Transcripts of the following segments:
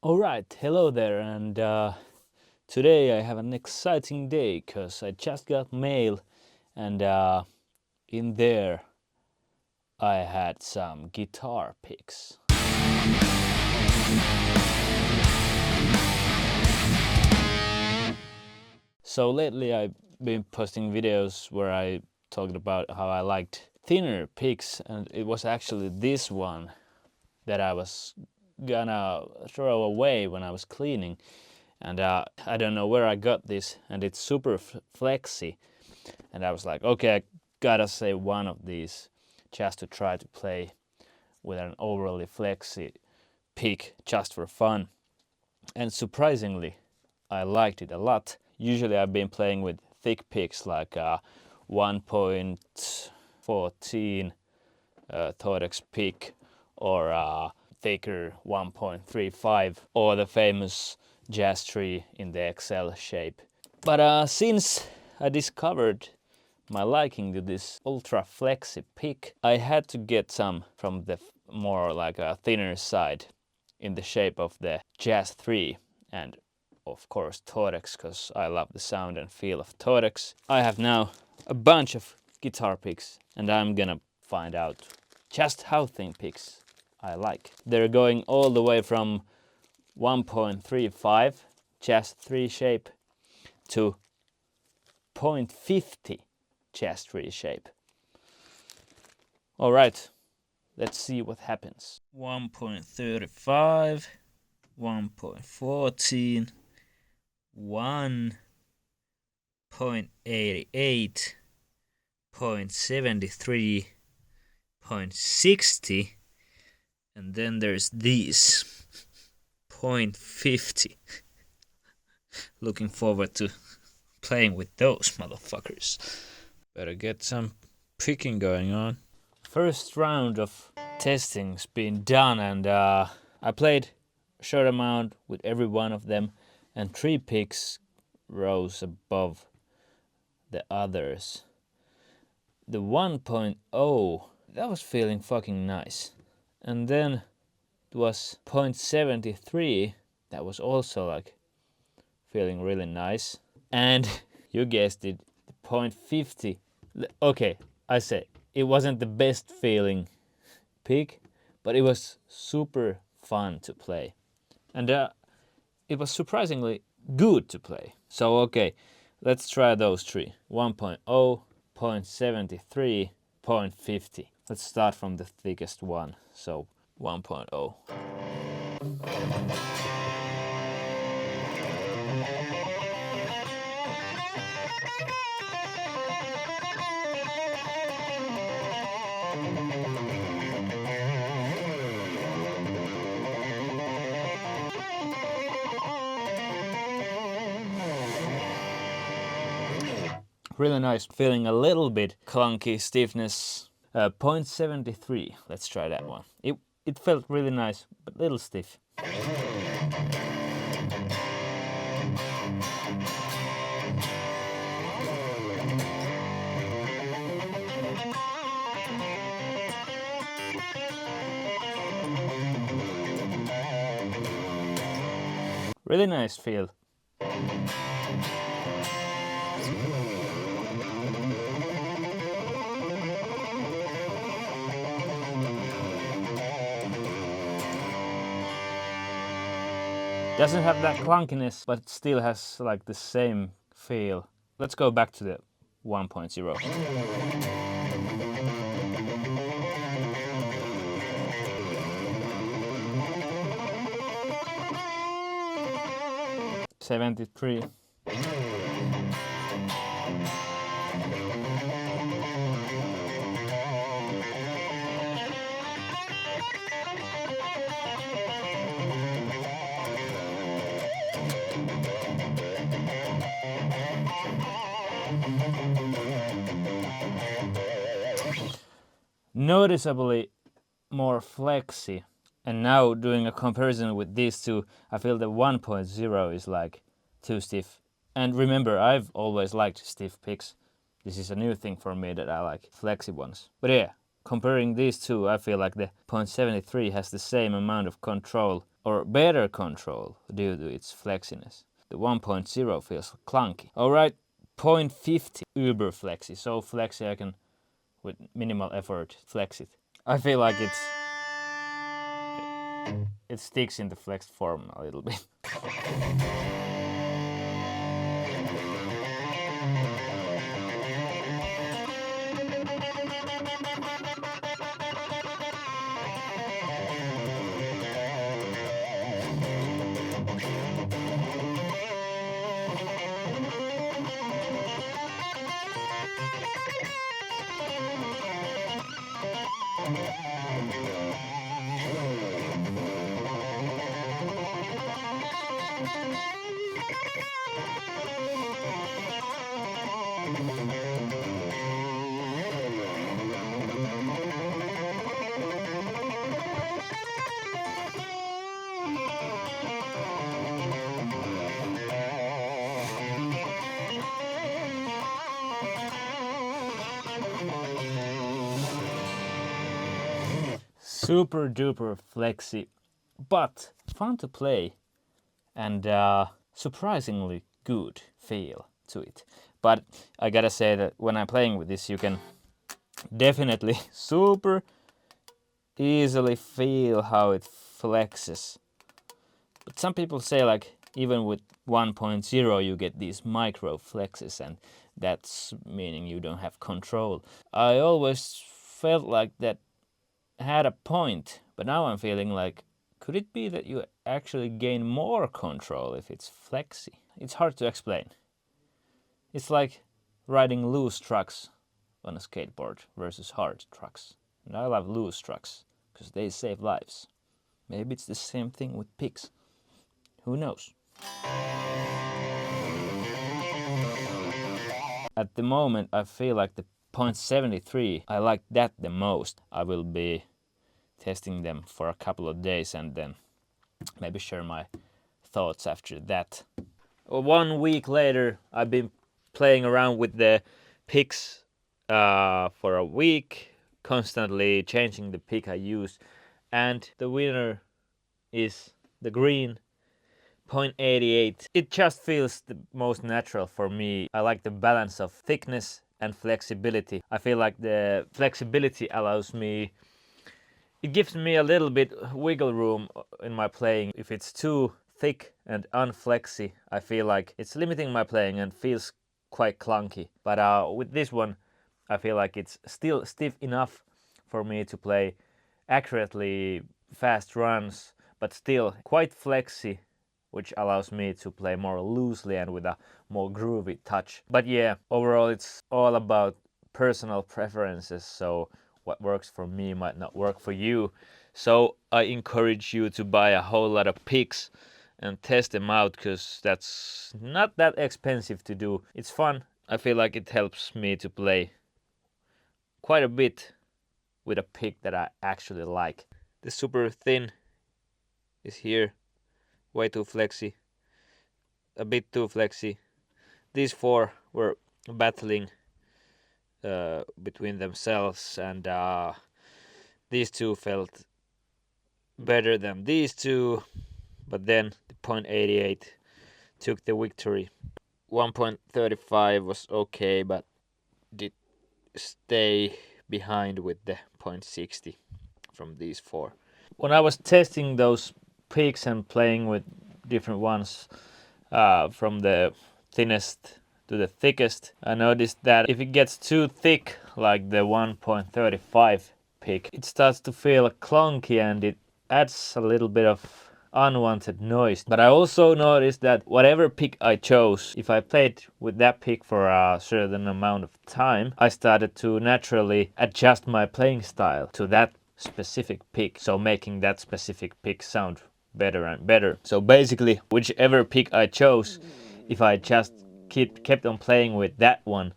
Alright, hello there, and today I have an exciting day because I just got mail and in there I had some guitar picks. So lately I've been posting videos where I talked about how I liked thinner picks, and it was actually this one that I was gonna throw away when I was cleaning. And I don't know where I got this, and it's super flexy. And I was like, okay, I gotta save one of these just to try to play with an overly flexy pick just for fun. And surprisingly, I liked it a lot. Usually I've been playing with thick picks like 1.14 Tortex pick or thicker 1.35 or the famous Jazz tree in the XL shape. But since I discovered my liking to this ultra flexy pick, I had to get some from the more like a thinner side in the shape of the Jazz 3 and of course Tortex, because I love the sound and feel of Tortex. I have now a bunch of guitar picks and I'm gonna find out just how thin picks I like. They're going all the way from 1.35 Jazz 3 shape to 0.50 Jazz 3 shape. Alright, let's see what happens. 1.35, 1.14, 1.88, 0.73, 0.60, and then there's these 0.50. Looking forward to playing with those motherfuckers. Better get some picking going on. First round of testing's been done, and I played a short amount with every one of them, and 3 picks rose above the others. The 1.0, that was feeling fucking nice. And then it was 0.73, that was also like feeling really nice. And you guessed it, 0.50. Okay, I say it wasn't the best feeling pick, but it was super fun to play. And it was surprisingly good to play. So okay, let's try those 3. 1.0, 0.73, 0.50. Let's start from the thickest one. So 1.0. Really nice, feeling a little bit clunky stiffness. 0.73, let's try that one. It felt really nice, but a little stiff. Really nice feel. Doesn't have that clunkiness, but it still has like the same feel. Let's go back to the 1.0. '73. Noticeably more flexy. And now doing a comparison with these two, I feel the 1.0 is like too stiff. And remember, I've always liked stiff picks. This is a new thing for me that I like flexy ones. But yeah, comparing these two, I feel like the 0.73 has the same amount of control or better control due to its flexiness. The 1.0 feels clunky. Alright, 0.50 uber flexy, so flexy I can with minimal effort flex it. I feel like it sticks in the flexed form a little bit. Super duper flexy, but fun to play and surprisingly good feel to it. But I gotta say that when I'm playing with this, you can definitely super easily feel how it flexes. But some people say like even with 1.0 you get these micro flexes, and that's meaning you don't have control. I always felt like that had a point, but now I'm feeling like, could it be that you actually gain more control if it's flexy? It's hard to explain. It's like riding loose trucks on a skateboard versus hard trucks. And I love loose trucks because they save lives. Maybe it's the same thing with pics. Who knows? At the moment I feel like the 0.73, I like that the most. I will be testing them for a couple of days and then maybe share my thoughts after that. 1 week later, I've been playing around with the pics for a week, constantly changing the pick I use, and the winner is the green 0.88. It just feels the most natural for me. I like the balance of thickness and flexibility. I feel like the flexibility allows me, it gives me a little bit wiggle room in my playing. If it's too thick and unflexy, I feel like it's limiting my playing and feels quite clunky. But with this one, I feel like it's still stiff enough for me to play accurately fast runs, but still quite flexy, which allows me to play more loosely and with a more groovy touch. But yeah, overall it's all about personal preferences, so what works for me might not work for you. So I encourage you to buy a whole lot of pics and test them out, because that's not that expensive to do. It's fun. I feel like it helps me to play quite a bit with a pick that I actually like. The super thin is here, way too flexy, a bit too flexy. These four were battling between themselves, and these two felt better than these two, but then the 0.88 took the victory. 1.35 was okay, but did stay behind with the 0.60 from these four. When I was testing those picks and playing with different ones, from the thinnest to the thickest, I noticed that if it gets too thick, like the 1.35 pick, it starts to feel clunky and it adds a little bit of unwanted noise. But I also noticed that whatever pick I chose, if I played with that pick for a certain amount of time, I started to naturally adjust my playing style to that specific pick, so making that specific pick sound better and better. So basically, whichever pick I chose, if I just kept on playing with that one,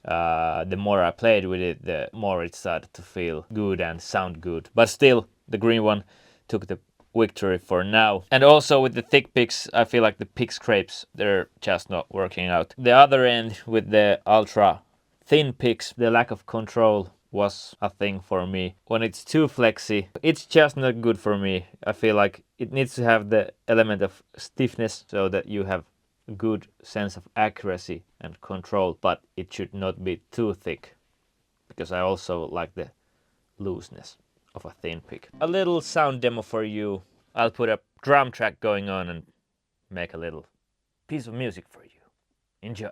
the more I played with it, the more it started to feel good and sound good. But still, the green one took the victory for now. And also with the thick picks, I feel like the pick scrapes, they're just not working out. The other end with the ultra thin picks, the lack of control was a thing for me. When it's too flexy, it's just not good for me. I feel like it needs to have the element of stiffness so that you have a good sense of accuracy and control, but it should not be too thick, because I also like the looseness of a thin pick. A little sound demo for you. I'll put a drum track going on and make a little piece of music for you. Enjoy.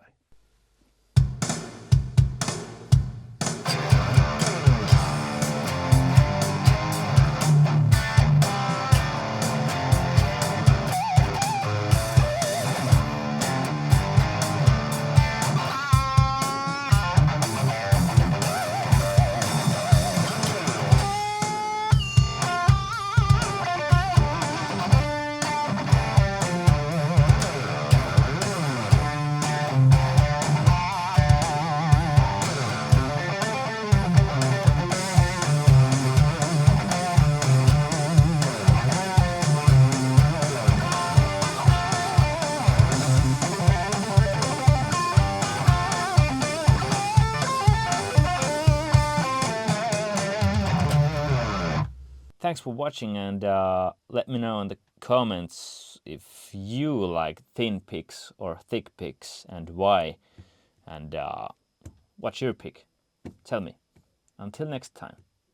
Thanks for watching, and let me know in the comments if you like thin picks or thick picks and why. And what's your pick? Tell me. Until next time.